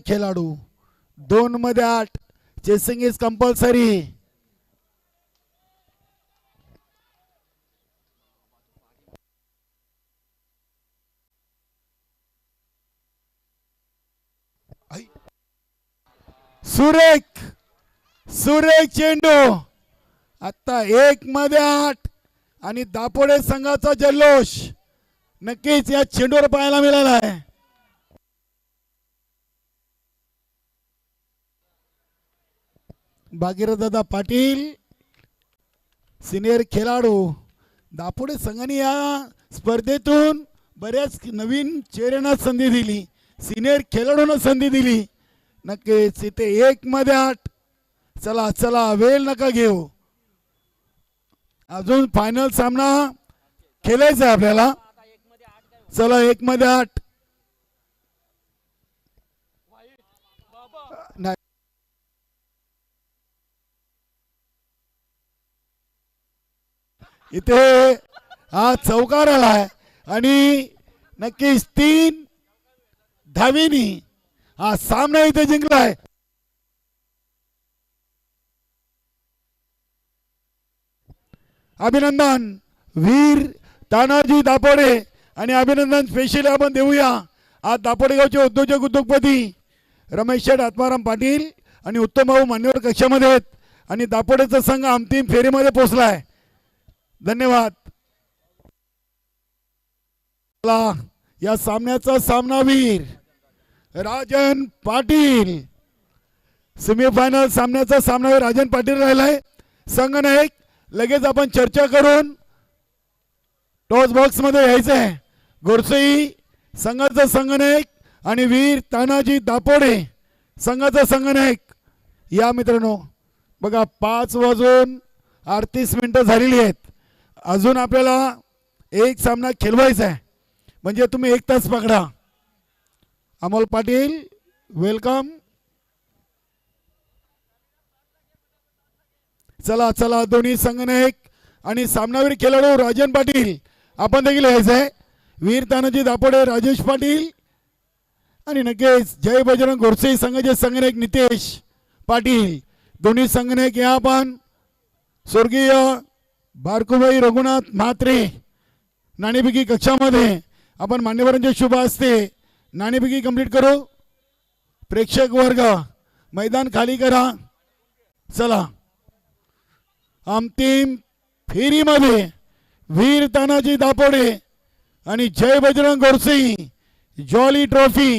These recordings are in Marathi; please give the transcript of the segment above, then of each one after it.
खेळाडू 2 मध्ये 8 चेसिंग इज कंपल्सरी. सुरेख सुरेख चेंडू आता 1 मध्ये 8 आणि दापोडे संघाचा जल्लोष नक्कीच या चेंडूवर पाहायला मिळाला आहे. भागीरथदादा पाटील सिनियर खेळाडू दापोडे संघाने या स्पर्धेतून बऱ्याच नवीन चेहऱ्यांना संधी दिली, सिनियर खेळाडूंना संधी दिली. नक्कीच इथे 1 मध्ये 8. चला चला वेळ नका घेऊ, अजून फायनल सामना खेळायचा आहे आपल्याला. चला 1 मध्ये 8. इथे हा चौकार आलाय आणि नक्कीच 3 धावीनी हा सामना इथे जिंकलाय. अभिनंदन वीर तानाजी दापोडे आणि अभिनंदन स्पेशली आपण देऊया आज दापोडे गावचे उद्योजपती रमेश शेठ आत्माराम पाटील आणि उत्तम भाऊ मान्यवर कक्षामध्ये आहेत आणि दापोडेचा संघ अंतिम फेरीमध्ये पोहोचलाय. धन्यवाद. या सामन्याचा सामनावीर राजन पाटील. सेमीफायनल सामन्याचा सामनावीर राजन पाटील राहिलाय. संघनायक लगेच आपण चर्चा करून टॉस बॉक्स मध्ये यायचंय. गोरसई संघाचा संघनायक आणि वीर तानाजी दापोडे संघाचा संघनायक. या मित्रांनो बघा 5 वाजून 38 मिनिटं झालेली आहेत. अजून आपल्याला एक सामना खेळवायचा आहे म्हणजे तुम्ही 1 तास पकडा. अमोल पाटील वेलकम. चला चला दोन्ही संघनायक आणि सामनावीर खेळाडू राजन पाटील आपण देखील यायचंय. वीर तानाजी दापोडे राजेश पाटील आणि नक्कीच जय बजरंग गोरसे संघाचे संघनायक नितेश पाटील. दोन्ही संघनायक या आपण स्वर्गीय बारकुबाई रघुनाथ म्हात्रे नाणेफेकी कक्षामध्ये आपण मान्यवरांच्या शुभ हस्ते नाणेफेकी कंप्लीट करू. प्रेक्षक वर्ग मैदान खाली करा. चला अंतिम फेरीमध्ये वीर तानाजी दापोडे आणि जय बजरंग गोरसे जॉली ट्रॉफी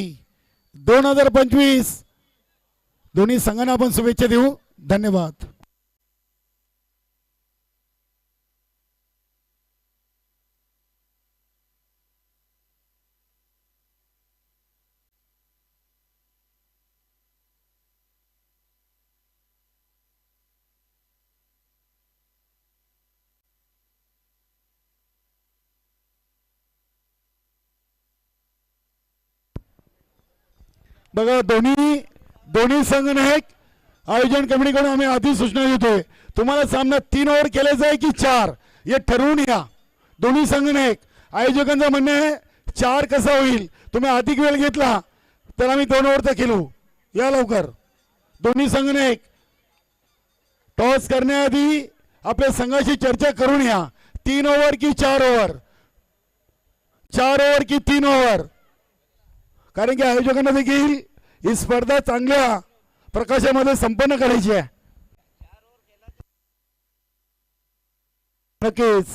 2025 दोन्ही संघांना आपण शुभेच्छा देऊ. धन्यवाद. बघा दोन्ही संघनायक आयोजन कमिटीकडून आम्ही आधी सूचना देतोय तुम्हाला सामना 3 ओव्हर केल्याचा आहे की 4 हे ठरवून या. दोन्ही संघनायक आयोजकांचं म्हणणं आहे 4 कसा होईल, तुम्ही अधिक वेळ घेतला तर आम्ही 2 ओव्हरचा खेळू. या लवकर. दोन्ही संघनायक टॉस करण्याआधी आपल्या संघाशी चर्चा करून या. 3 ओव्हर की 4 ओव्हर, 4 ओव्हर की 3 ओव्हर, कारण की आयोजकांना देखील ही स्पर्धा चांगल्या प्रकाशामध्ये संपन्न करायची आहे. नक्कीच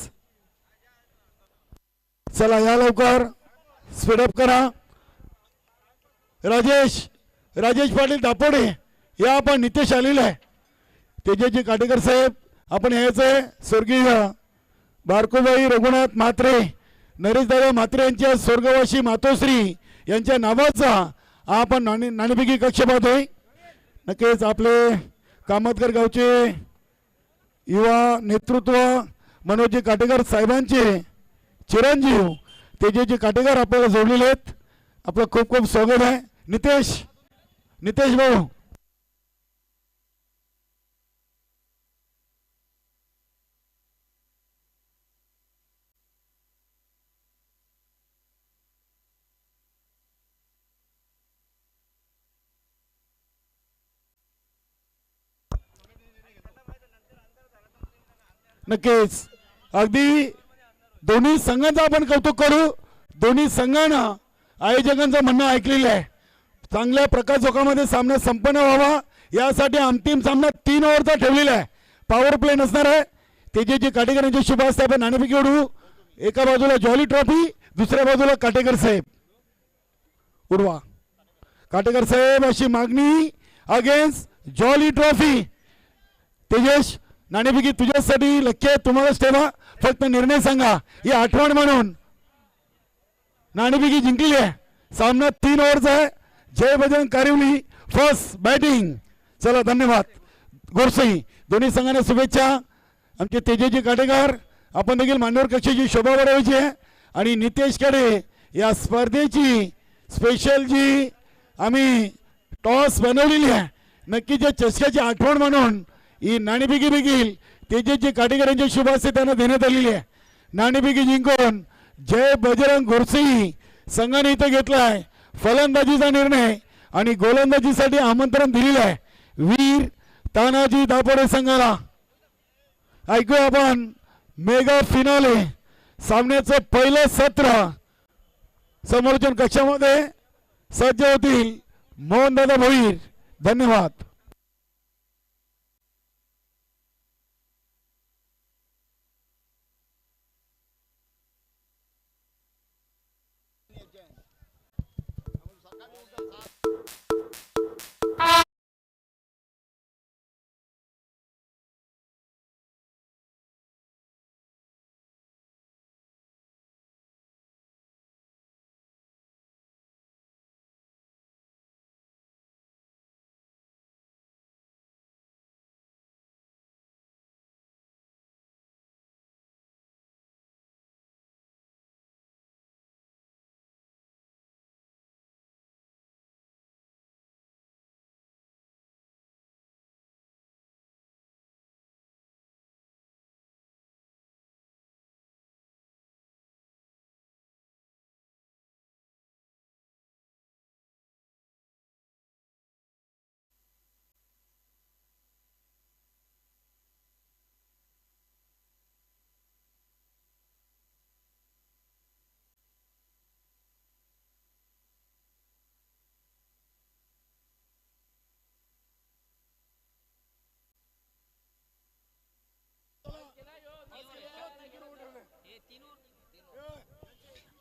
चला या लवकर स्पीडअप करा. राजेश पाटील दापोडे या आपण नितेश आलेला आहे. तेजस्वी काटेकर साहेब आपण यायचंय. स्वर्गीय बारकुबाई रघुनाथ म्हात्रे नरेशदादा म्हात्रे यांच्या स्वर्गवासी मातोश्री यांच्या नावाचा आपण नाणेफेकी कक्ष पाहतोय. नक्कीच आपले कामतकर गावचे युवा नेतृत्व मनोजी काटेकर साहेबांचे चिरंजीव तेजस्वी काटेकर आपल्याला जोडलेले आहेत. आपलं खूप खूप स्वागत आहे. नितेश भाऊ नक्कीच अगदी दोन्ही संघांचं आपण कौतुक करू. दोन्ही संघांना आयोजकांचं म्हणणं ऐकलेलं आहे. चांगल्या प्रकाशझोकामध्ये सामना संपन्न व्हावा यासाठी अंतिम सामना 3 ओव्हरचा ठेवलेला आहे. पॉवर प्ले नसणार आहे. तेजेजी काटेकर यांचे शुभ हस्ते आपण नाणेफेक उडवू. एका बाजूला जॉली ट्रॉफी, दुसऱ्या बाजूला काटेकर साहेब. उडवा काटेकर साहेब अशी मागणी अगेन्स्ट जॉली ट्रॉफी. तेजेश नाणेफेकी तुझ्यासाठी लक्ष्य तुम्हालाच ठेवा. फक्त निर्णय सांगा. ही आठवण म्हणून नाणेफेकी जिंकली आहे. सामना 3 ओव्हरचा आहे. जय बजरंग कारिवली फर्स्ट बॅटिंग. चला धन्यवाद. गोरसई दोन्ही संघांना शुभेच्छा. आमचे तेजेजी काटेकर आपण देखील मान्यवर कक्षेची शोभा वाढवायची आहे. आणि नितेश कडे या स्पर्धेची स्पेशल जी आम्ही टॉस बनवलेली आहे नक्कीच या चषकाची आठवण म्हणून ही नाणेफेकी देखील तेजेजी काटेकर यांच्या शुभ हस्ते त्यांना देण्यात आलेली आहे. नाणेफेकी जिंकून जय बजरंग गोरसई संघाने इथं घेतलाय फलंदाजीचा निर्णय आणि गोलंदाजीसाठी आमंत्रण दिलेलं आहे वीर तानाजी दापोडे संघाला. ऐकूया आपण मेगा फिनाले सामन्याचं पहिलं सत्र. समोरच्या कक्षामध्ये सज्ज होतील मोहनदादा भोईर. धन्यवाद.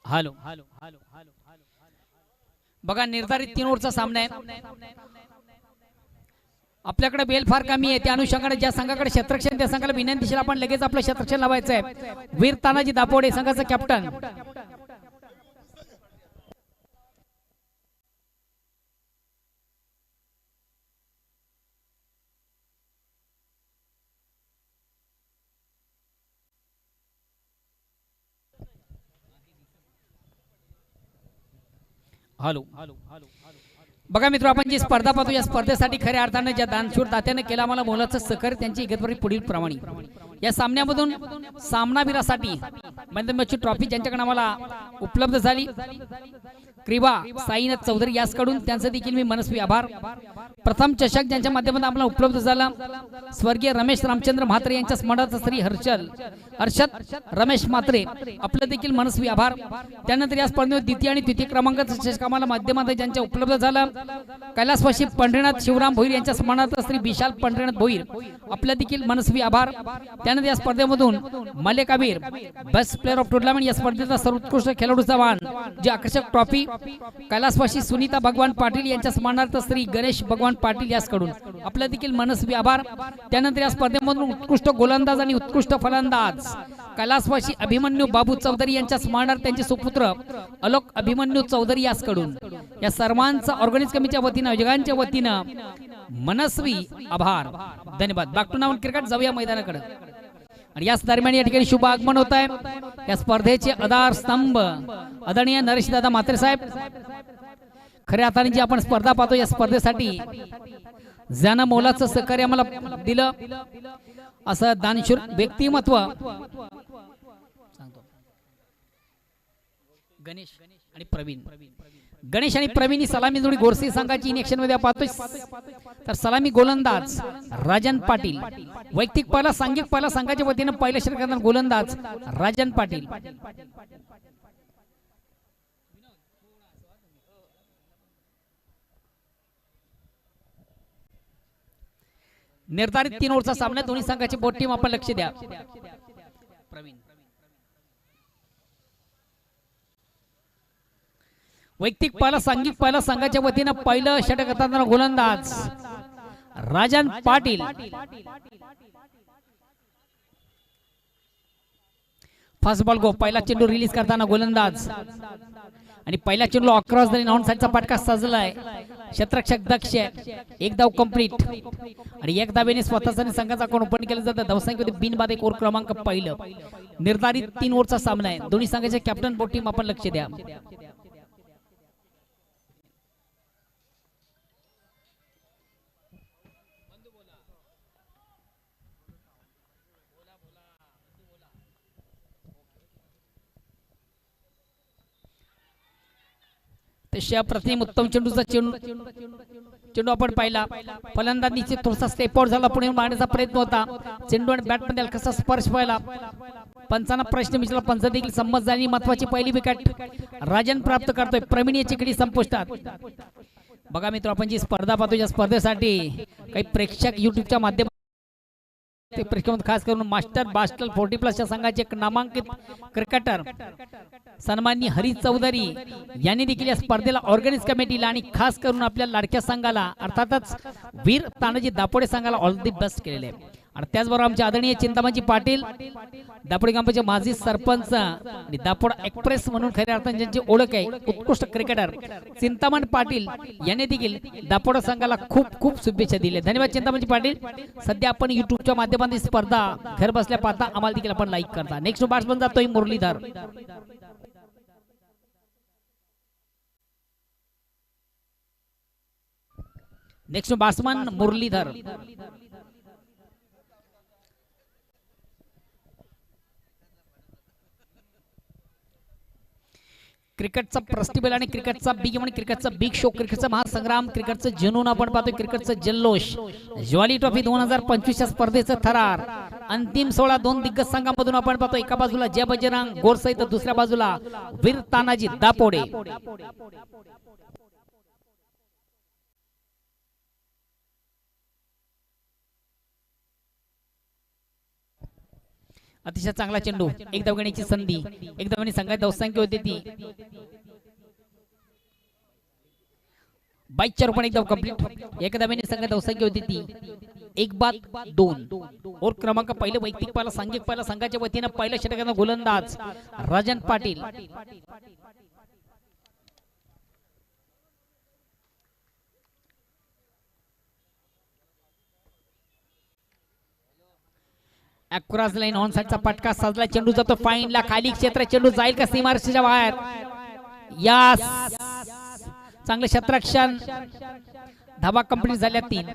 हॅलो बघा निर्धारित 3 ओव्हरचा सामना आहे. आपल्याकडे बेल फार कमी आहे. त्या अनुषंगाने ज्या संघाकडे क्षेत्ररक्षण त्या संघाला विनंती आपण लगेच आपलं क्षेत्ररक्षण लावायचं आहे. वीर तानाजी दापोडे संघाचा कॅप्टन. हॅलो बघा मित्र आपण जी स्पर्धा पाहतो या स्पर्धेसाठी खऱ्या अर्थाने ज्या दानशूर दात्याने केला मला मोलाचं सहकार्य त्यांची इगतपुरी पुढील प्रमाणे या सामन्यामधून सामनावीरासाठी मॅनची ट्रॉफी ज्यांच्याकडे आम्हाला उपलब्ध झाली क्रीबा साईनाथ चौधरी यासकडून त्यांचे देखील मी मनस्वी आभार. प्रथम चषक ज्यांच्या माध्यमातून आम्हाला उपलब्ध झाला स्वर्गीय रमेश रामचंद्र म्हात्रे यांच्या स्मरणार्थ श्री हर्षद रमेश म्हात्रे आपलं देखील मनस्वी आभार. त्यानंतर या स्पर्धेत द्वितीय आणि तृतीय क्रमांकाचा चषक आम्हाला माध्यमातून ज्यांच्या उपलब्ध झाला कैलासवासी पंढरीनाथ शिवराम भोईर यांच्या स्मरणार्थ श्री विशाल पंढरीनाथ भोईर आपलं देखील मनस्वी आभार. त्यानंतर या स्पर्धेमधून मल्लिकावीर बेस्ट प्लेअर ऑफ टुर्नामेंट या स्पर्धेचा सर्वोत्कृष्ट खेळाडूचा मान जी आकर्षक ट्रॉफी कैलासवासी सुनीता भगवान पाटील यांच्या स्मरणार्थ श्री गणेश भगवान पाटील यासकडून आपलं देखील मनस्वी आभार. त्यानंतर या स्पर्धेमधून उत्कृष्ट गोलंदाज आणि उत्कृष्ट फलंदाज कैलासवासी अभिमन्यू बाबू चौधरी यांच्या स्मरणार्थ त्यांचे सुपुत्र अलोक अभिमन्यू चौधरी यासकडून या सर्वांचा ऑर्गनाइज कमिटीच्या वतीनं आयोजकांच्या वतीनं मनस्वी आभार. धन्यवाद. बॅक टू नाव क्रिकेट जाऊया मैदानाकडे. आणि याच दरम्यान या ठिकाणी शुभ आगमन होत आहे या स्पर्धेचे आधार स्तंभ आदरणीय नरेश दादा म्हात्रे साहेब. खऱ्या अर्थाने जी आपण स्पर्धा पाहतो या स्पर्धेसाठी ज्यानं मोलाचं सहकार्य आम्हाला दिलं असं दानशूर व्यक्तिमत्व सांगतो गणेश आणि प्रवीण गणेश आणि प्रवीणी सलामी जोडी गोरसे संघाची इनिक्शन मध्ये पाहतोय. तर सलामी गोलंदाज राजन पाटील. वैयक्तिक पहिला सांघिक पहिला संघाच्या वतीने पहिल्या षटकांना गोलंदाज राजन पाटील. निर्धारित 3 ओव्हरचा सामना. दोन्ही संघाची बोट टीम आपण लक्ष द्या. प्रवीण वैयक्तिक पहिला सांघिक पहिला संघाच्या वतीने पहिलं षटक करताना गोलंदाज राजन पाटील. फर्स्ट बॉल गो. पहिला चेंडू रिलीज करताना गोलंदाज आणि पहिल्या चेंडूला अक्रॉस द नॉन साइडचा फटका सजलाय. क्षेत्ररक्षक दक्ष. एक धाव कंप्लीट आणि एक धावेने स्वतःचा आणि संघाचा अकाउंट ओपन केलं जातं. धावसंख्येमध्ये बिनबाद एक ओव्हर क्रमांक पहिलं. निर्धारित 3 ओव्हरचा सामना आहे. दोन्ही संघाचे कॅप्टन बोट टीम आपण लक्ष द्या. प्रतिम उत्तम चेंडूचा चेंडू आपण पाहिला. फलंदाजीचे थोडासा स्टेप आउट झाला. पुढे मारण्याचा प्रयत्न होता. चेंडू आणि बॅट मध्ये कसा स्पर्श व्हायला. पंचांना प्रश्न विचारला. पंच देखील संमत झाली. महत्वाची पहिली विकेट राजन प्राप्त करतोय. प्रवीण याची कडे संपुष्टात. बघा मित्र, आपण जी स्पर्धा पाहतो या स्पर्धेसाठी काही प्रेक्षक युट्यूबच्या माध्यमातून खास करून मास्टर बास्टल 40+ च्या संघाचे एक नामांकित क्रिकेटर सन्माननीय हरी चौधरी यांनी देखील या स्पर्धेला ऑर्गनाइज कमिटीला आणि खास करून आपल्या लाडक्या संघाला अर्थातच वीर तानाजी दापोडे संघाला ऑल दी बेस्ट केलेले आहे. आणि त्याचबरोबर आमचे आदरणीय चिंतामणजी पाटील दापोडे ग्रामपंचायत माजी सरपंच आणि दापोड एक्सप्रेस म्हणून खऱ्या अर्थाने ज्यांची ओळख आहे उत्कृष्ट क्रिकेटर चिंतामण पाटील यांनी देखील दापोड संघाला खूप खूप शुभेच्छा दिल्या. धन्यवाद चिंतामणजी पाटील. सध्या आपण युट्यूबच्या माध्यमातून स्पर्धा घर बसल्या पाहता आम्हाला देखील आपण लाईक करता. नेक्स्ट बॅट्समन जातोय मुरलीधर. Next batsman Muralidhar. क्रिकेटचा फेस्टिवल आणि क्रिकेटचा बिग आणि क्रिकेटचा बिग शो, क्रिकेटचा महासंग्राम, क्रिकेटचं जनून आपण पाहतोय, क्रिकेटचं जल्लोष, ज्वाली ट्रॉफी 2025 स्पर्धेचं थरार. अंतिम 16 दोन दिग्गज संघांमधून आपण पाहतोय. एका बाजूला जय बजरंग गोरसई तर दुसऱ्या बाजूला वीर तानाजी दापोडे. अतिशय चांगला चेंडू. एक धावगणीची संधी. एक धावगणी संघात धावसंख्या होती ती 22 रूपाने एक धाव कंप्लीट. एक धावगणी संघात धावसंख्या होती ती 1-2. और क्रमांक पहिले वैयक्तिक पहिला सांघिक पहिला संघाच्या वतीने पहिल्या षटकाचा गोलंदाज Rajan Patil. Across line on साइडचा फटका सजला. चेंडू जातो फाईनला खाली. क्षेत्र चेंडू जाईल का सीमारेषेच्या बाहेर. यास चांगले क्षेत्ररक्षण. धावा कंप्लीट झाल्या 3.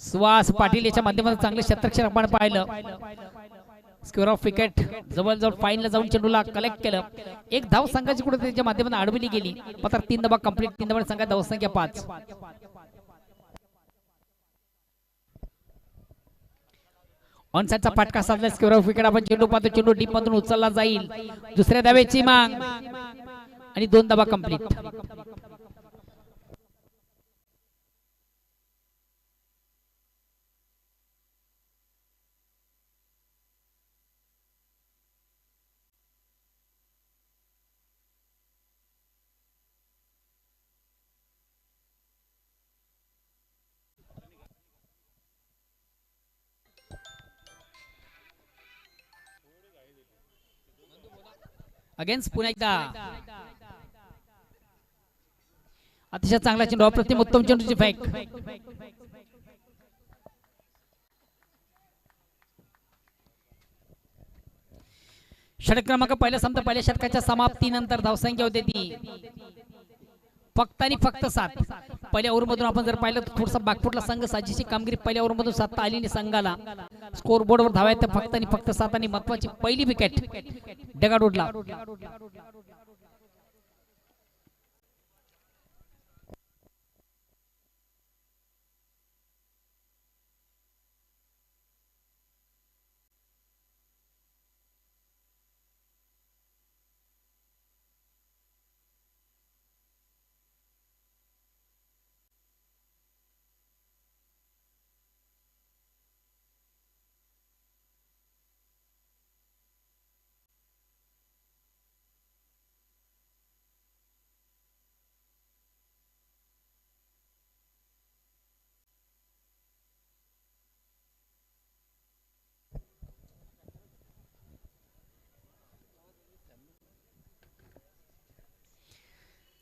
सुहास पाटील याच्या माध्यमातून चांगले क्षेत्ररक्षण आपण पाहिलं. स्क्वेअर ऑफ विकेट जवळजवळ फाईनला जाऊन चेंडूला कलेक्ट केलं. एक धाव संघाची कुठे त्याच्या माध्यमातून अडवली गेली. मात्र 3 धावा कंप्लीट. 3 धावा संघात धावसंख्या 5. ऑन साइडचा फटका साधला. स्क्वेअर ऑफ विकेट आपण चेंडू पाहतो. चेंडू डीप मधून उचलला जाईल. दुसऱ्या धावेची माग आणि 2 धावा कंप्लीट. अगेन्स्ट पुन्हा एकदा अतिशय चांगला चेंडू. अप्रतिम उत्तम चेंडूची फॅक. षटक क्रमांक पहिला सामना पहिल्या षटकाच्या समाप्तीनंतर धावसंख्या होती ती फक्त आणि फक्त 7. पहिल्या ओव्हरमधून आपण जर पाहिलं तर थोडासा बागफुटला संघ साजेशी कामगिरी पहिल्या ओव्हरमधून साधता आली नाही संघाला. स्कोर बोर्डवर धावा तर फक्त आणि फक्त 7 आणि महत्वाची पहिली विकेट डगाड उडला.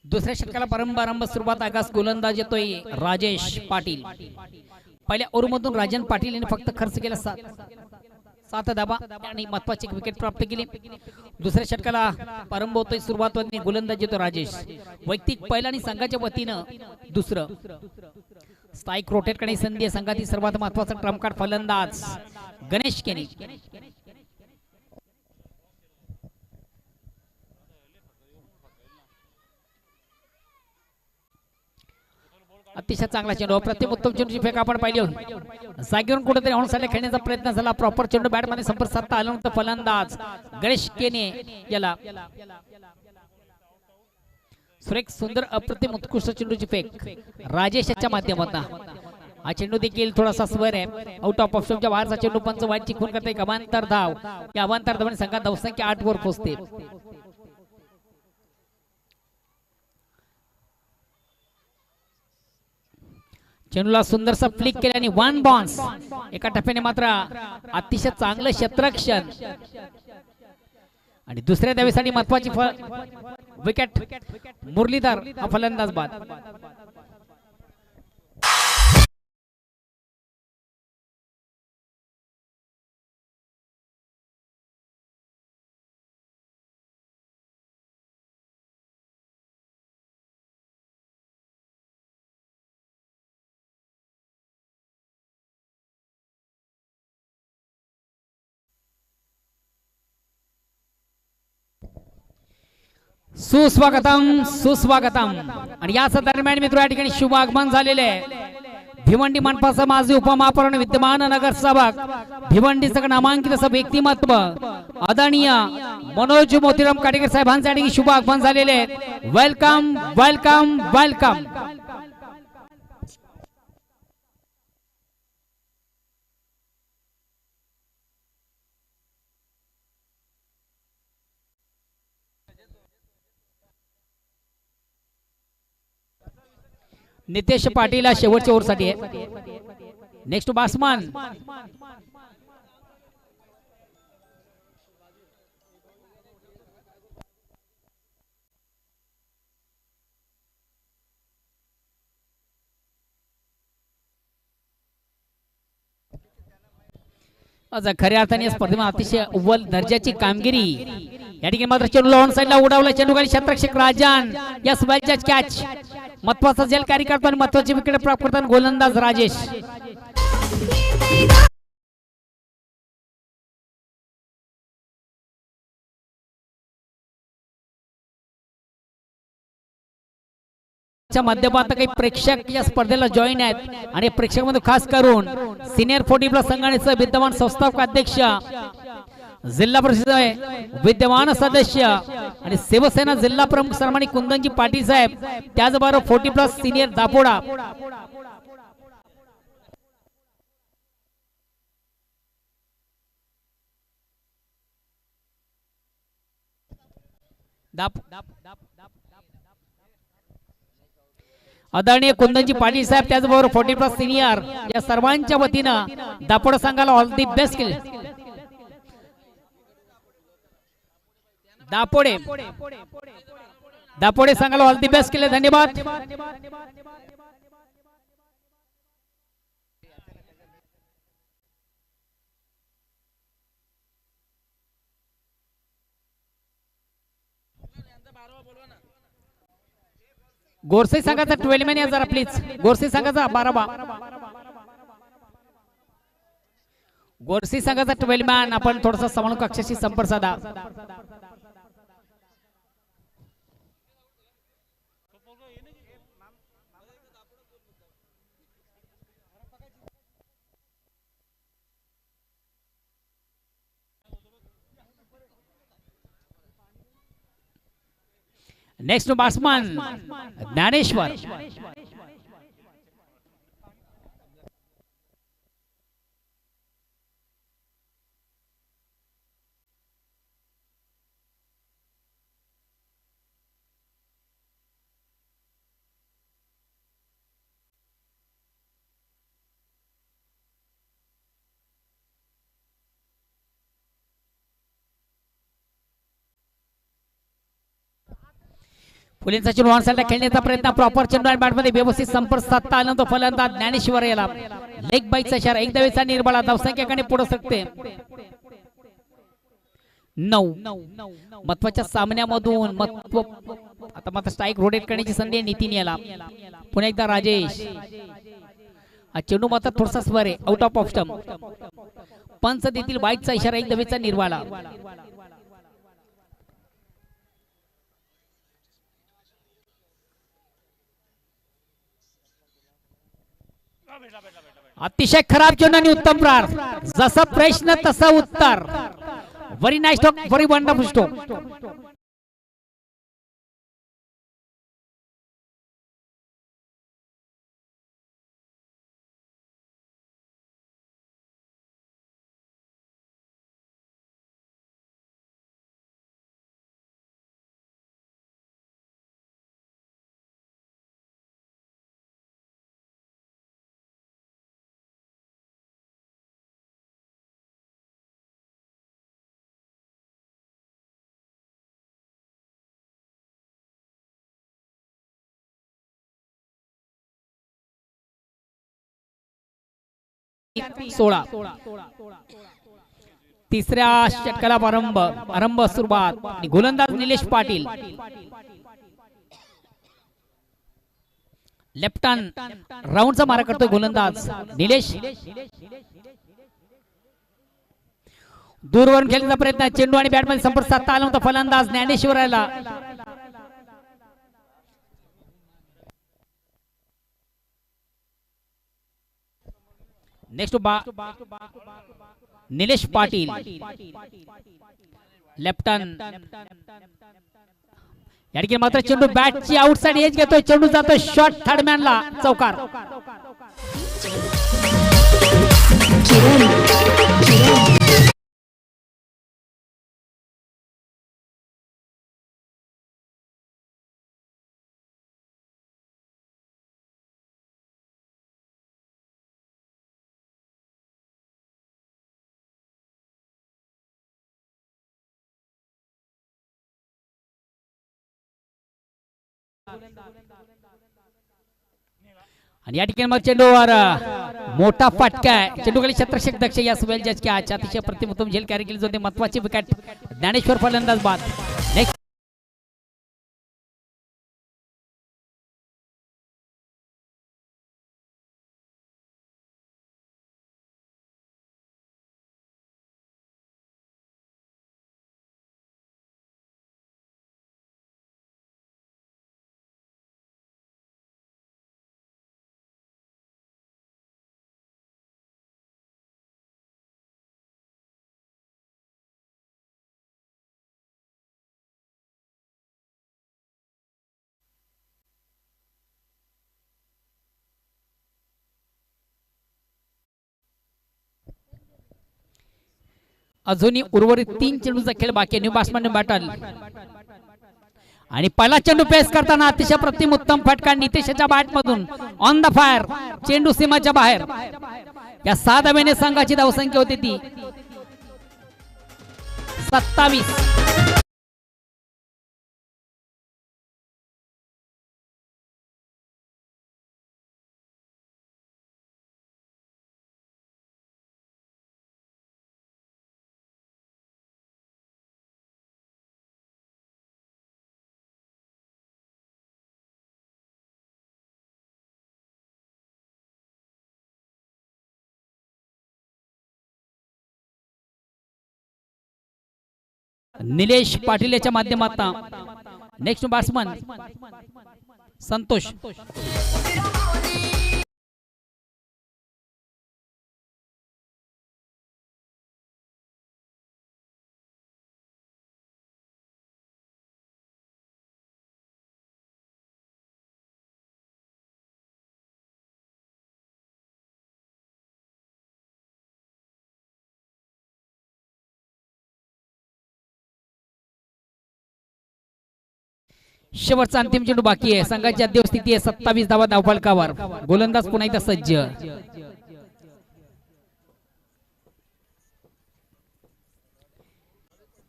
दुसऱ्या षटकाला प्रारंभ सुरुवात आगास गोलंदाज येतोय राजेश पाटील. पहिल्या ओव्हरमधून राजन पाटील यांनी फक्त खर्च केला 7 धावा आणि महत्वाची विकेट प्राप्त केली. दुसऱ्या षटकाला प्रारंभ होतोय सुरुवात होती गोलंदाज येतो राजेश. वैयक्तिक पहिला आणि संघाच्या वतीनं दुसरं स्ट्राईक रोटेट करण्याची संधी आहे. संघातील सर्वात महत्वाचा ट्रम्प कार्ड फलंदाज गणेश केनी. अतिशय चांगला चेंडू प्रत्येक उत्तम चेंडूची फेक आपण पाहिली होती. जागेवरून कुठेतरी ऑनसाइडला खेळण्याचा प्रयत्न झाला. प्रॉपर चेंडू बॅटमध्ये संपर्क साधता आला नंतर फलंदाज गणेश केने याला सुरेख सुंदर अप्रतिम उत्कृष्ट चेंडूची फेक राजेशच्या माध्यमातून. हा चेंडू देखील थोडासा स्वर आहे. आउट ऑफ ऑप्शनच्या बाहेरचा चेंडू पंच वाईट चिकून करते. एक अवांतर धाव या अवांतर धावाने संघात धावसंख्या 8 वर पोहोचते. चेंडूला सुंदरसा फ्लिक केले आणि 1 बाउन्स. एका टप्प्याने मात्र अतिशय चांगलं क्षेत्ररक्षण आणि दुसऱ्या धावेसाठी महत्वाची विकेट मुरलीधर हा फलंदाज बाद. सुस्वागतम सुस्वागतम. आणि याच दरम्यान मित्र या ठिकाणी शुभ आगमन झालेले आहे. भिवंडी मनपाचा माजी उपमहापौर विद्यमान नगरसेवक भिवंडीचं नामांकित असं व्यक्तिमत्व आदरणीय मनोज मोतीराम काटेकर साहेबांसाठी शुभ आगमन झालेले आहे. Welcome welcome welcome. Nitesh Patil शेवटच्या ओव्हरसाठी आहे. नेक्स्ट बासमान खऱ्या अर्थाने या स्पर्धेमध्ये अतिशय अव्वल दर्जाची कामगिरी. या ठिकाणी मात्र चेंडू ऑन साइडला उडावला. चेंडू खाली क्षेत्ररक्षक राजन या स्वेलचा कॅच महत्वाचा झेल कॅरी करतो आणि महत्वाची विकेट प्राप्त करताना गोलंदाज राजेश. माध्यमात काही प्रेक्षक या स्पर्धेला जॉईन आहेत आणि प्रेक्षकांमध्ये खास करून सिनियर 40+ संघटनेचे विद्यमान संस्थापक अध्यक्ष जिल्हा परिषद विद्यमान सदस्य आणि शिवसेना जिल्हा प्रमुख सन्मानित कुंदनजी पाटील साहेब, त्याचबरोबर 40+ सिनियर दापोडा आदरणीय कुंदनजी पाटील साहेब, त्याचबरोबर 40+ सिनियर या सर्वांच्या वतीनं दापोडा संघाला ऑल दी बेस्ट केले. दापोडे संघाला ऑल दी बेस्ट केले. धन्यवाद. गोरसे संघाचा 12 मॅन या जरा प्लीज. गोरसे संघाचा 12 गोरसे संघाचा 12 मॅन आपण थोडासा समोर कक्षाशी संपर्क साधा. Next batsman Dnyaneshwar. फुलेंचा चेंडू ऑन साइडला खेळण्याचा प्रयत्न. प्रॉपर चेंडू आणि बॅटमध्ये व्यवस्थित संपर्क साधता आला तो फलंदाज ज्ञानेश्वर याला लेग बाईचा इशारा. एक धावेचा निर्बळा. धावसंख्येकडे पुढे सरकते 9. महत्वाच्या सामन्यामधून आता मात्र स्ट्राईक रोटेट करण्याची संधी आहे नितीन याला. पुन्हा एकदा राजेश. हा चेंडू मात्र थोडासा स्वर आहे आउट ऑफ स्टंप. पंच देतील वाईटचा इशारा. एक धावेचा निर्वाळा. अतिशय खराब चेंडू आणि उत्तम प्रार. जसा प्रश्न तसा उत्तर. Very nice stroke. Very wonderful stroke. सोळा. तिसऱ्या षटकाला आरंभ सुरुवात. गोलंदाज निलेश पाटील. लेफ्ट हँड राऊंडचा मारा करतोय गोलंदाज निलेश. दूरवरून खेळण्याचा प्रयत्न. चेंडू आणि बॅटमध्ये संपर्क साधता आला होता फलंदाज ज्ञानेश्वराला. Next Nilesh Patil. Left hand या ठिकाणी मात्र चेंडू बॅटची आउटसाइड एज घेतोय. चेंडू जातो शॉट थर्डमॅनला चौकार. आणि या ठिकाणी मग चेंडूवर मोठा फटका आहे. चेंडू खाली छत्रक्षक दक्ष या सुवेल जजच्या आजच्या अतिशय प्रतिमोत्तम झेल कॅरी केली जाते. महत्वाची विकेट ज्ञानेश्वर फलंदाज बाद. नेक्स्ट अजूनही उर्वरित 3 चेंडूचा खेळ बाकी आहे. न्यू बॅट्समन बॅटल आणि पहिला चेंडू पेस करताना अतिशय प्रतिम उत्तम फटका नितेशच्या बॅट मधून ऑन द फायर. चेंडू सीमाच्या बाहेर. या 6 धावेने संघाची धावसंख्या होती ती 27. निलेश पाटील याच्या माध्यमातून नेक्स्ट बॅट्समन संतोष. शेवटचा अंतिम चेंडू बाकी आहे. संघाची अद्ययावत स्थिती आहे 27 धावा धावफलकावर. गोलंदाज पुन्हा एकदा सज्ज.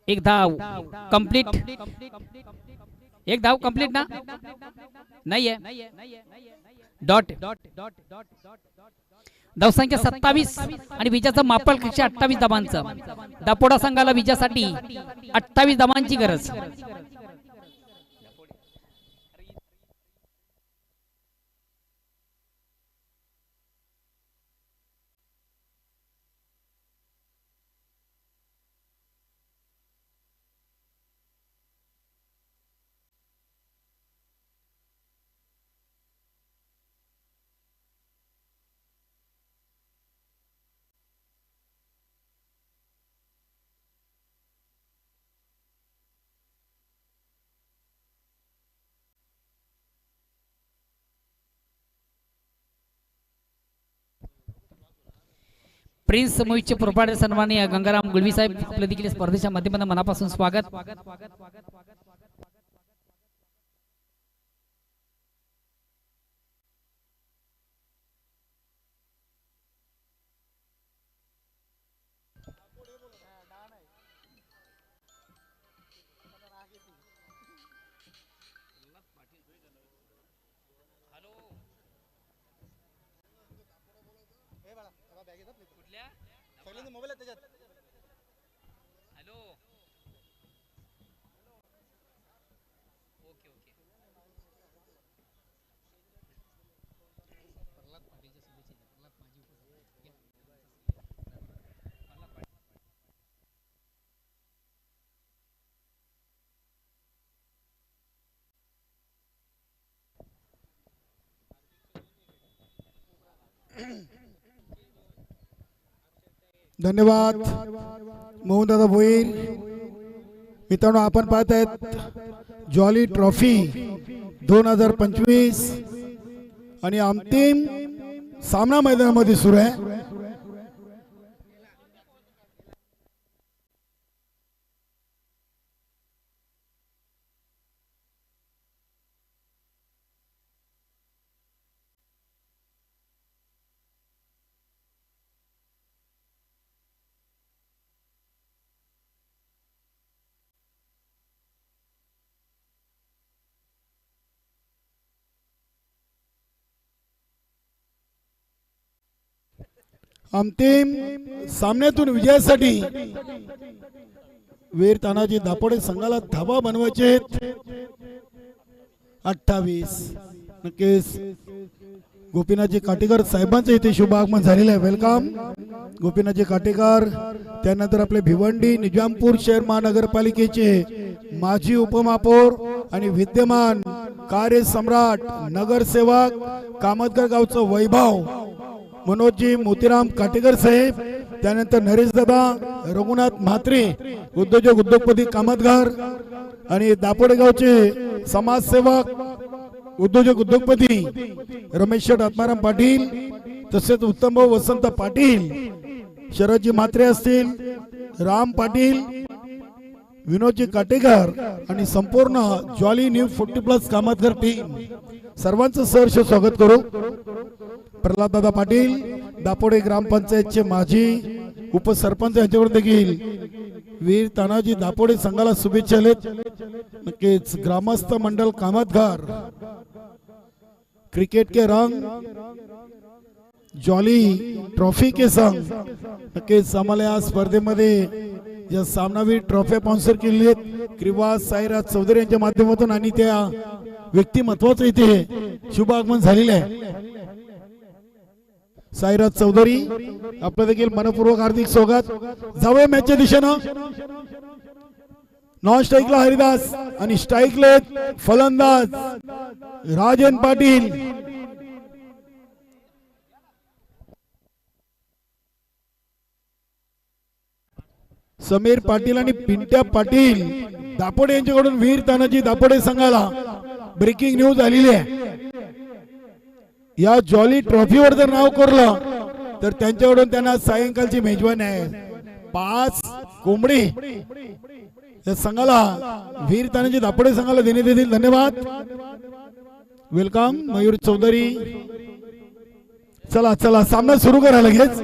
एक धाव कंप्लीट. एक धाव कंप्लीट ना नाहीये. डॉट. धावसंख्या 27 आणि विजयाचं मापल कक्षा 28 धावांचं. दापोडा संघाला विजयासाठी 28 धावांची गरज. प्रिन्स मोहितचे प्रोपायटर सन्माननीय गंगाराम गुळवी साहेब आपलं देखील स्पर्धेच्या माध्यमातून मनापासून स्वागत. धन्यवाद मोहनदादा भोईर. मित्रांनो आपण पाहत आहेत जॉली ट्रॉफी 2025 आणि अंतिम सामना मैदानामध्ये सुरू आहे. अंतिम सामन्यातून विजयासाठी वीर तानाजी दापोडे संघाला धावा बनवायचे आहेत 28. नक्कीच गोपीनाथजी काटेकर साहेबांचं इथे शुभ आगमन झालेलं आहे. वेलकम गोपीनाथजी काटेकर. त्यानंतर आपले भिवंडी निजामपूर शहर महानगरपालिकेचे माजी उपमहापौर आणि विद्यमान कार्यसम्राट नगरसेवक कामतगर गावचं वैभव मनोजी मोतीराम काटेकर साहेब. त्यानंतर नरेश दादा रघुनाथ म्हात्रे उद्योजपती कामतगर आणि दापोडे गावचे समाजसेवक उद्योजपती रमेश आत्माराम पाटील, तसेच उत्तम वसंत पाटील, शरदजी म्हात्रे असतील, राम पाटील, विनोदजी काटेकर आणि संपूर्ण जॉली न्यू 40+ कामतगर टीम सर्वांचं सहर्ष स्वागत करू. प्रल्हाद दादा पाटील दापोडे ग्रामपंचायतचे माजी उपसरपंच यांच्याकडून देखील वीर तानाजी दापोडे संघाला शुभेच्छा आलेत. नक्कीच ग्रामस्थ मंडल कामतगर क्रिकेट के रंग जॉली ट्रॉफी के संघ. नक्कीच आम्हाला या स्पर्धेमध्ये या सामनावीर ट्रॉफी स्पॉन्सर केली आहेत क्रिवास साईराज चौधरी यांच्या माध्यमातून आणि त्या व्यक्तिमत्वाचं इथे शुभ आगमन झालेलं आहे. साईराज चौधरी आपलं देखील मनपूर्वक हार्दिक स्वागत. जाऊया मॅचच्या दिशेनं. नॉन स्ट्राईकला हरिदास आणि स्ट्राईकले फलंदाज राजन पाटील. समीर पाटील आणि पिंट्या पाटील दापोडे यांच्याकडून वीर तानाजी दापोडे संघाला ब्रेकिंग न्यूज आलेली आहे. या जॉली ट्रॉफीवर जर नाव कोरलं तर त्यांच्याकडून त्यांना सायंकाळची मेजवानी आहे. 5 कोंबडी या संघाला वीर तानाजी दापोडे संघाला देण्यात येतील. धन्यवाद. वेलकम मयूर चौधरी. चला चला सामना सुरू करा लगेच.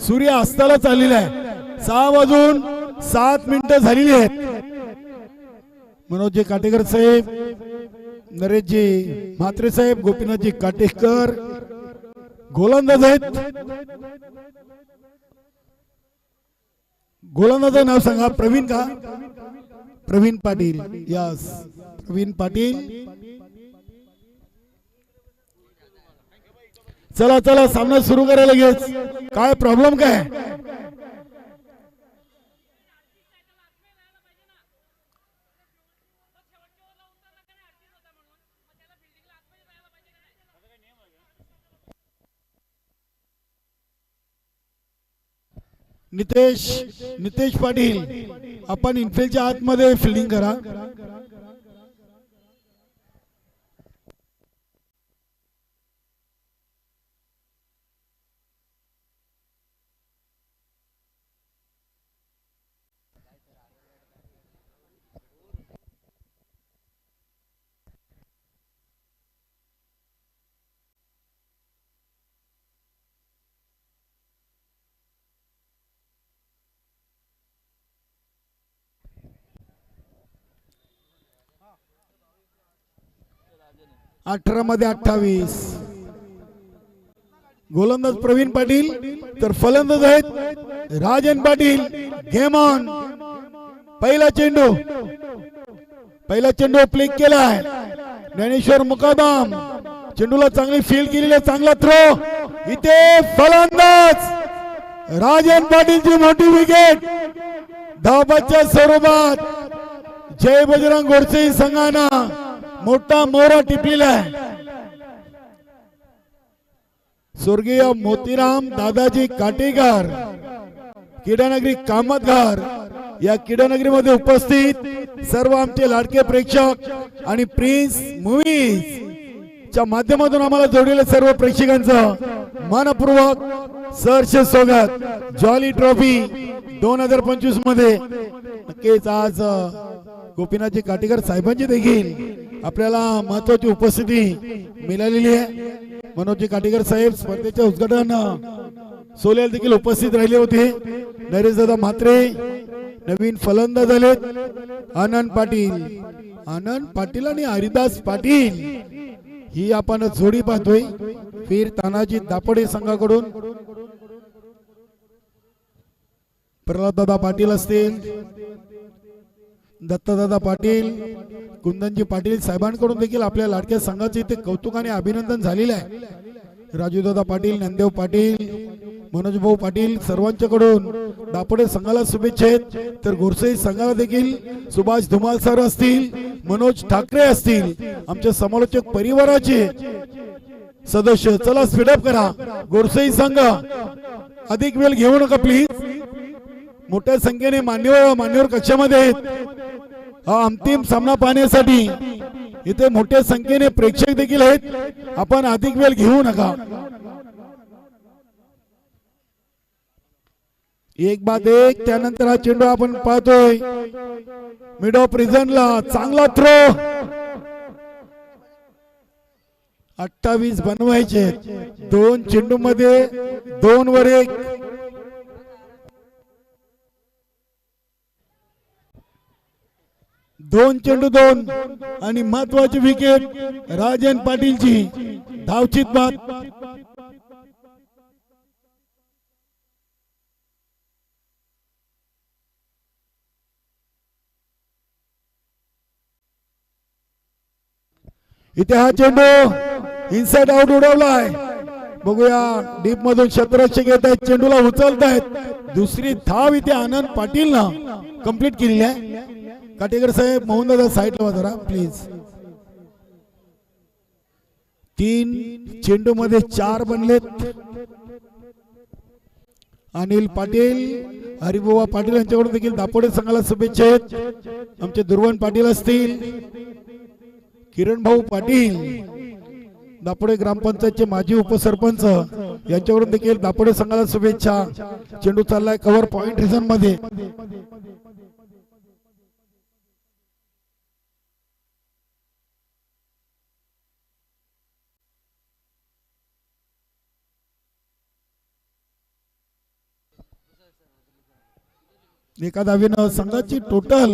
सूर्य अस्ताला चाललेला आहे. 6:07 झालेली आहेत. मनोजजी काटेकर साहेब, नरेशजी म्हात्रे साहेब, गोपीनाथजी काटेकर गोलंदाज आहेत. गोलंदाजाचं नाव सांगा. प्रवीण का? प्रवीण पाटील. यस, प्रवीण पाटील. चला चला सामना सुरू करा लगेच. काय प्रॉब्लेम काय? नितेश पाटील, आपण इन्फिल्डच्या आतमध्ये फिल्डिंग करा. अठरा मध्ये 28. गोलंदाज प्रवीण पाटील तर फलंदाज आहेत राजन पाटील. Game on. पहिला चेंडू प्ले केलाय. ज्ञानेश्वर मुकादम चेंडूला चांगली फील्ड केलेली, चांगला थ्रो. इथे फलंदाज राजन पाटीलची मोठी विकेट. धावबाच्या स्वरूपात जय बजरंग गोडसे संघाना मोठा मोहरा टिपलेला आहे. स्वर्गीय मोतीराम दादाजी काटेकर क्रीडानगरी कामतगार या क्रीडानगरीमध्ये उपस्थित सर्व आमचे लाडके प्रेक्षक आणि प्रिन्स मूवीज च्या माध्यमातून आम्हाला जोडलेल्या सर्व प्रेक्षकांचं मनपूर्वक सहर्ष स्वागत. जॉली ट्रॉफी 2025 मध्ये नक्कीच आज गोपीनाथजी काटेकर साहेबांची देखील आपल्याला महत्वाची उपस्थिती मिळालेली आहे. मनोजजी काटेकर साहेब स्पर्धेच्या उद्घाटन सोहळ्याला देखील उपस्थित राहिले होते. नरेशदादा म्हात्रे नवीन फलंदाज झालेत. आनंद पाटील आणि हरिदास पाटील ही आपण जोडी पाहतोय वीर तानाजी दापोडे संघाकडून. प्रल्हाददादा पाटील असतील, दत्तदादा पाटील, कुंदनजी पाटील साहेबांकडून देखील आपल्या लाडक्या संघाचे इथे कौतुक आणि अभिनंदन झालेले आहे. राजूदादा पाटील, नंदेव पाटील, मनोजभाऊ पाटील सर्वांच्याकडून दापोडे संघाला शुभेच्छा आहेत. तर गोरसई संघाला देखील सुभाष धुमाल सर असतील, मनोज ठाकरे असतील, आमच्या समालोचक परिवाराचे सदस्य. चला स्पीडअप करा. गोरसई संघ अधिक वेळ घेऊ नका प्लीज. मोठ्या संख्येने मान्यवर कक्षामध्ये आहेत. हा अंतिम सामना पाहण्यासाठी इथे मोठ्या संख्येने प्रेक्षक देखील आहेत. आपण अधिक वेळ घेऊ नका. एक बाद एक. त्यानंतर हा चेंडू आपण पाहतोय मिड ऑफ रिझनला. चांगला थ्रो. 28 बनवायचे. 2 चेंडू मध्ये 2 वर 1. दोन चेंडू 2 आणि महत्वाची विकेट राजन पाटीलची. धावचित बाद. इथे हा चेंडू इनसाइड आउट उडवलाय. बघूया डीप मधून क्षेत्ररक्षक येत आहेत, चेंडूला उचलतायत. दुसरी धाव इथे आनंद पाटील ना कंप्लीट केलेली आहे. काटेकर साहेब मोहन दादा साईडला जरा प्लीज. 3 चेंडू मध्ये 4 बनलेत. अनिल पाटील हरिबुवा पाटील यांच्याकडून देखील दापोडे संघाला शुभेच्छा आहेत. आमचे दुर्वन पाटील असतील, किरण भाऊ पाटील दापोडे ग्रामपंचायतचे माजी उपसरपंच यांच्याकडून देखील दापोडे संघाला शुभेच्छा. चेंडू चाललाय कव्हर पॉइंट रिझन मध्ये. एका धावेनं संघाची टोटल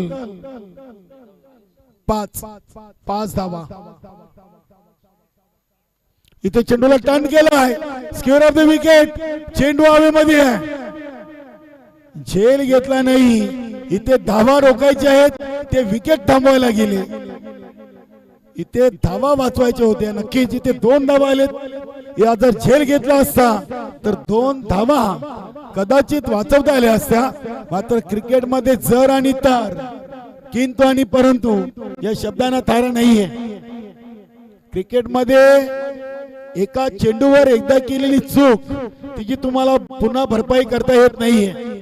5 धावा. इथे चेंडूला टर्न केलाय. Square of the wicket. चेंडू हवेमध्ये आहे. झेल घेतला नाही. इथे धावा रोखायचे आहेत, ते विकेट थांबवायला गेले. इथे धावा वाचवायचे होते. नक्कीच इथे 2 धावा आलेत. या जर झेल घेतला असता तर 2 धावा कदाचित वाचवता आल्या असत्या. मात्र क्रिकेटमध्ये जर आणि तर, किंतु आणि परंतु या शब्दांना थारा नाहीये. क्रिकेटमध्ये एका चेंडूवर एकदा केलेली चूक तिची तुम्हाला पुन्हा भरपाई करता येत नाहीये.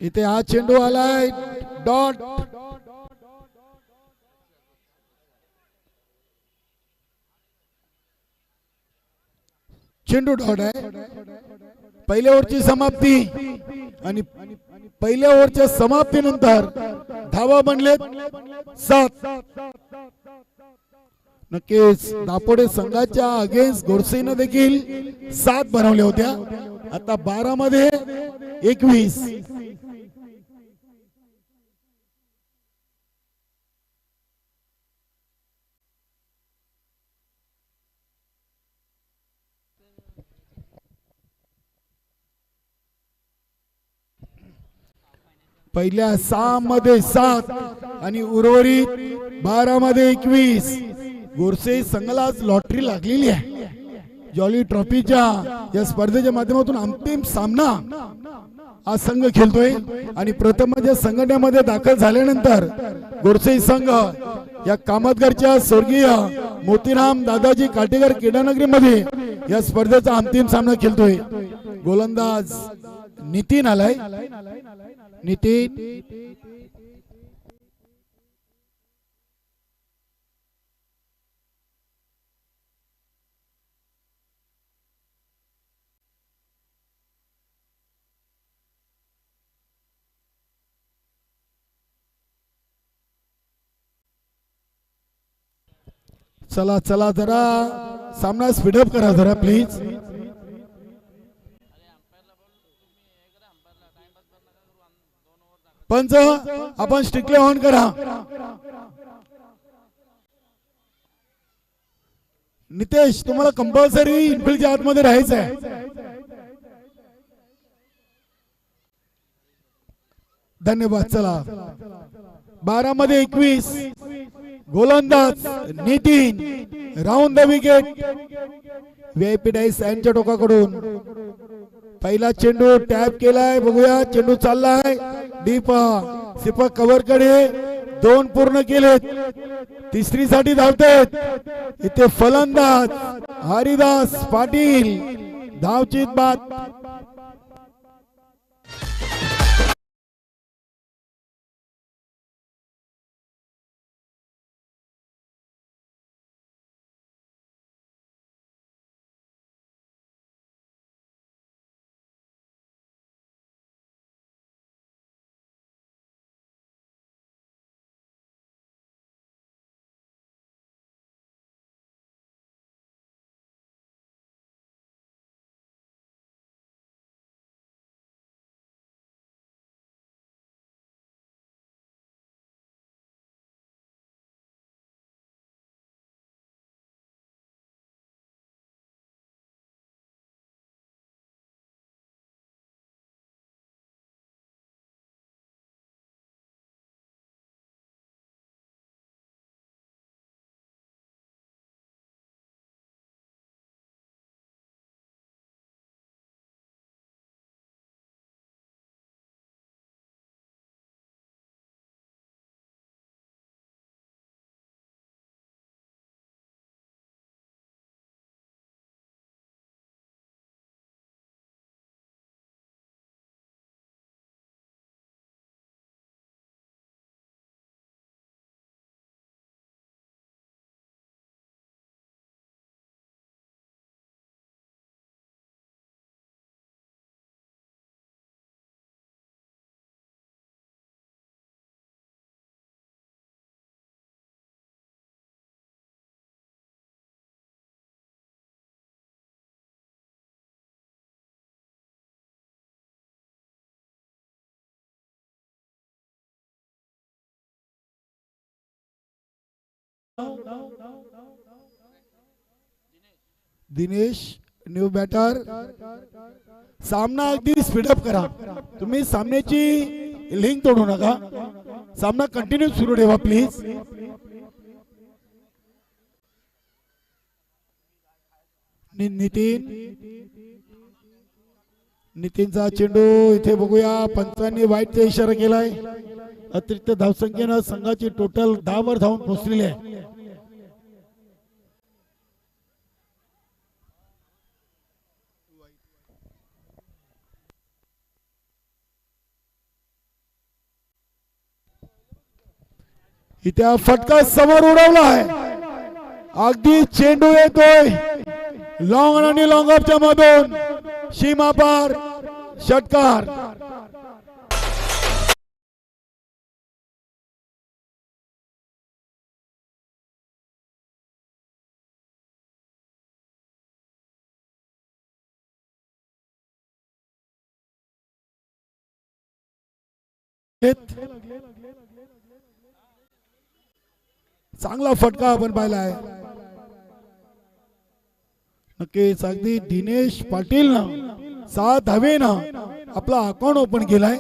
इथे हा चेंडू आलाय डॉट. चेंडू डॉट आहे. पहिल्या ओव्हरची समाप्ती आणि पहिल्या ओव्हरच्या समाप्तीनंतर धावा बनलेत 7. नक्कीच दापोडे संघाच्या अगेन्स्ट गोरसेनं देखील 7 बनवल्या होत्या. आता 12 मध्ये 21. पहिल्या 6 मध्ये 7 आणि उर्वरित 12 मध्ये 21. गोरसे संघाला आज लॉटरी लागलेली आहे. जॉली ट्रॉफीच्या या स्पर्धेच्या माध्यमातून अंतिम सामना हा संघ खेळतोय आणि प्रथमच्या संघटनेमध्ये दाखल झाल्यानंतर गोरसे संघ या कामतगरच्या स्वर्गीय मोतीराम दादाजी काटेकर क्रीडानगरी मध्ये या स्पर्धेचा अंतिम सामना खेळतोय. गोलंदाज नितीन आलाय. नितीन चला चला जरा सामना स्पीडअप करा जरा प्लीज. पंच आपण स्ट्रिक्टली ऑन करा. नितेश तुम्हाला कंपल्सरी इनफिल्डच्या आतमध्ये राहायचं आहे. धन्यवाद. चला 12 मध्ये 21. गोलंदाज Nitin round the wicket. VIP dice यांच्या टोकाकडून पहिला चेंडू टॅप केलाय. बघूया चेंडू चाललाय डीप. सिपक कव्हर कडे 2 पूर्ण केलेत. तिसरी साठी धावतेत. इथे फलंदाज हरिदास पाटील धावचीत बाद. Dinesh new batter. सामना अगदी स्पीडअप करा. तुम्ही सामन्याची लिंक तोडू नका. सामना कंटिन्यू सुरू ठेवा प्लीज. नितीनचा चेंडू इथे बघूया. पंचांनी वाईटचा इशारा केलाय. अतिरिक्त धावसंख्येनं संघाची टोटल 10 वर धावून पोहोचलेली आहे. इथे फटका समोर उडवला आहे. अगदी चेंडू येतोय लॉंग आणि लॉंग ऑफच्या मधून. सीमा पार षटकार. चांगला फटका आपण पाहिला आहे. नक्कीच अगदी दिनेश पाटील ना 7 धावेनं आपला अकाउंट ओपन केलाय.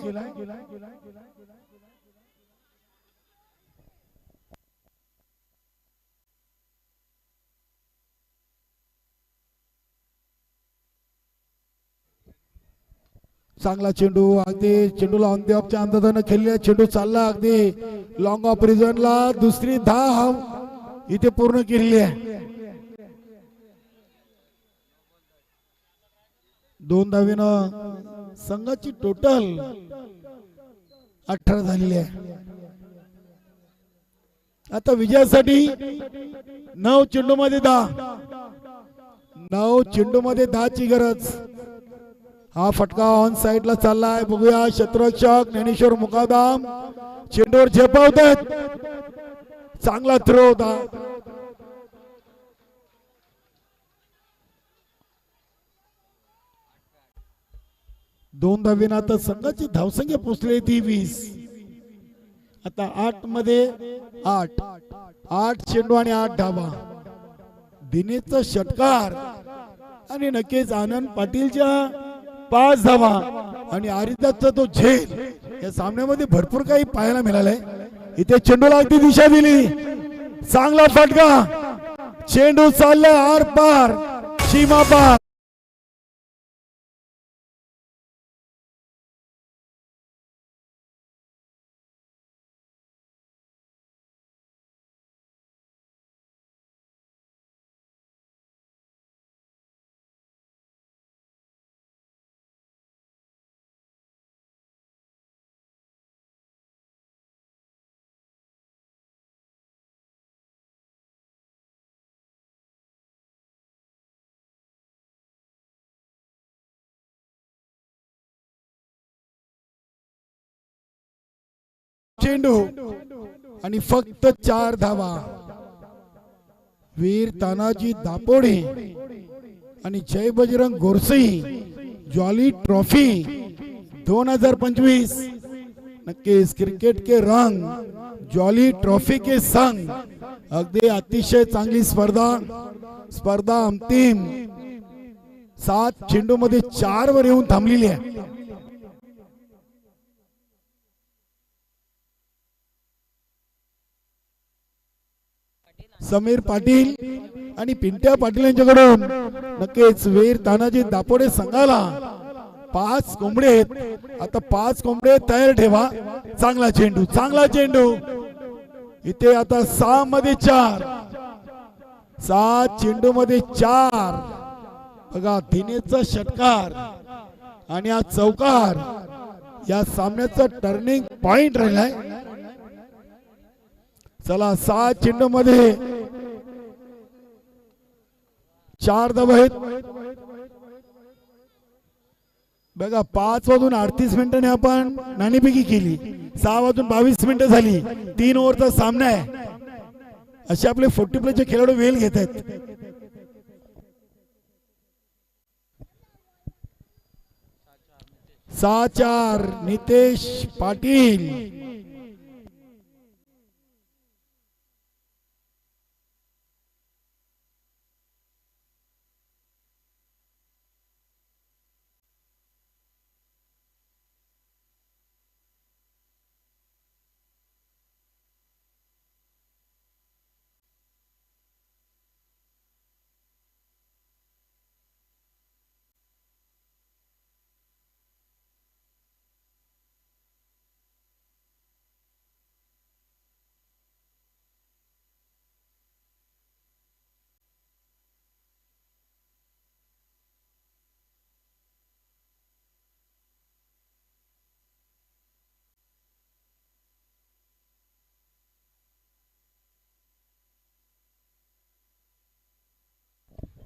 चांगला चेंडू अगदी चेंडूला ऑन द ऑफच्या अंदाजानं खेळलेला चेंडू चालला अगदी लॉंग ऑफ रिझनला. दुसरी धाव इथे पूर्ण केलेली आहे. 2 धावेनं संघाची टोटल 18 झालेली आहे. आता विजयासाठी 9 चेंडू मध्ये 10. 9 चेंडू मध्ये 10 ची गरज. हा फटका ऑन साइडला चाललाय. बघूया क्षेत्ररक्षक ज्ञानेश्वर मुकादम चेंडूवर झेपावतात. चांगला थ्रो होता. दोन धावेनं आता संघाची धावसंख्या पोहोचली ती 20. आता 8 मध्ये 8 चेंडू आणि 8 धावा. दिनेशचा षटकार आणि नक्कीच आनंद पाटीलच्या 5 धावा आणि आरिदाचा तो झेल. या सामन्यामध्ये भरपूर काही पाहायला मिळालंय. इथे चेंडूला अगदी दिशा दिली. चांगला फटका. चेंडू चालला आर पार सीमा पार. चेंडू आणि फक्त 4 धावा. वीर तानाजी दापोडे आणि जय बजरंग गोरसई जॉली ट्रॉफी 2025. नक्कीच क्रिकेट के रंग जॉली ट्रॉफी के संग. अगदी अतिशय चांगली स्पर्धा अंतिम 7 चेंडू मध्ये 4 वर येऊन थांबलेली आहे. समीर पाटील आणि पिंट्या पाटील यांच्याकडून नक्कीच वीर तानाजी दापोडे संघाला 5 कोंबडे आहेत. आता 5 कोंबडे तयार ठेवा. चांगला चेंडू इथे आता 6 मध्ये 4. 7 चेंडू मध्ये 4. बघा दिनेशचा षटकार आणि हा चौकार या सामन्याचा टर्निंग पॉइंट राहिलाय. चला 7 चेंडू मध्ये 4 धावा आहेत. बघा 5 वाजून 38 मिनिटांनी आपण नाणेफेकी केली. 6 वाजून 22 मिनिटं झाली. 3 ओव्हरचा सामना आहे. असे आपले 40 प्लेचे खेळाडू वेळ घेत आहेत. सहा 4 नितेश पाटील.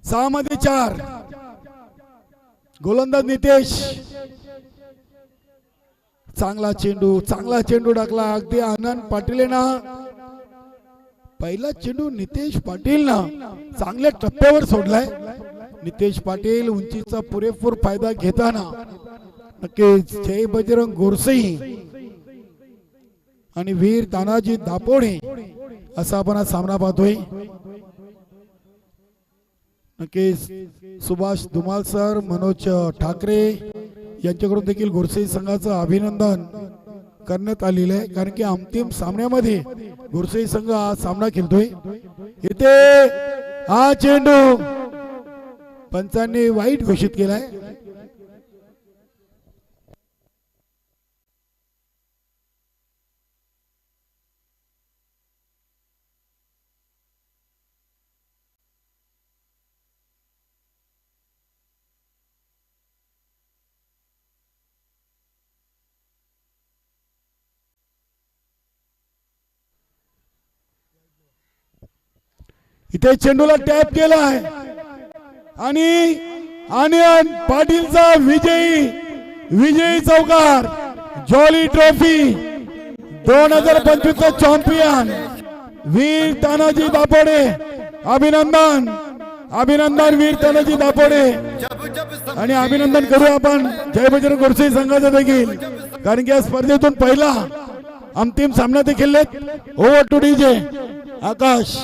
6 मध्ये 4. गोलंदाज नितेश, चांगला चेंडू टाकला. अगदी आनंद पाटील ना पहिला चेंडू नितेश पाटील ना चांगल्या टप्प्यावर सोडलाय. नितेश पाटील उंचीचा पुरेपूर फायदा घेताना नक्कीच जय बजरंग गोरसे आणि वीर तानाजी दापोडे असा आपण हा सामना पाहतोय. नक्कीच सुभाष धुमाल सर, मनोज ठाकरे यांच्याकडून देखील गोरसे संघाचं अभिनंदन करण्यात आलेलं आहे. कारण की अंतिम सामन्यामध्ये गोरसे संघ हा सामना खेळतोय. इथे हा चेंडू पंचांनी वाईट घोषित केलाय. इथे चेंडूला टॅप केला आहे आणि आनंद पाटीलचा विजयी चौकार. जॉली ट्रॉफी 2025 चा चॅम्पियन वीर तानाजी दापोडे. अभिनंदन वीर तानाजी दापोडे. आणि अभिनंदन करू आपण जय बजरंग गोरसे संघाचं देखील, कारण की या स्पर्धेतून पहिला अंतिम सामना ते खेळलेत. ओव्हर टू डीजे आकाश.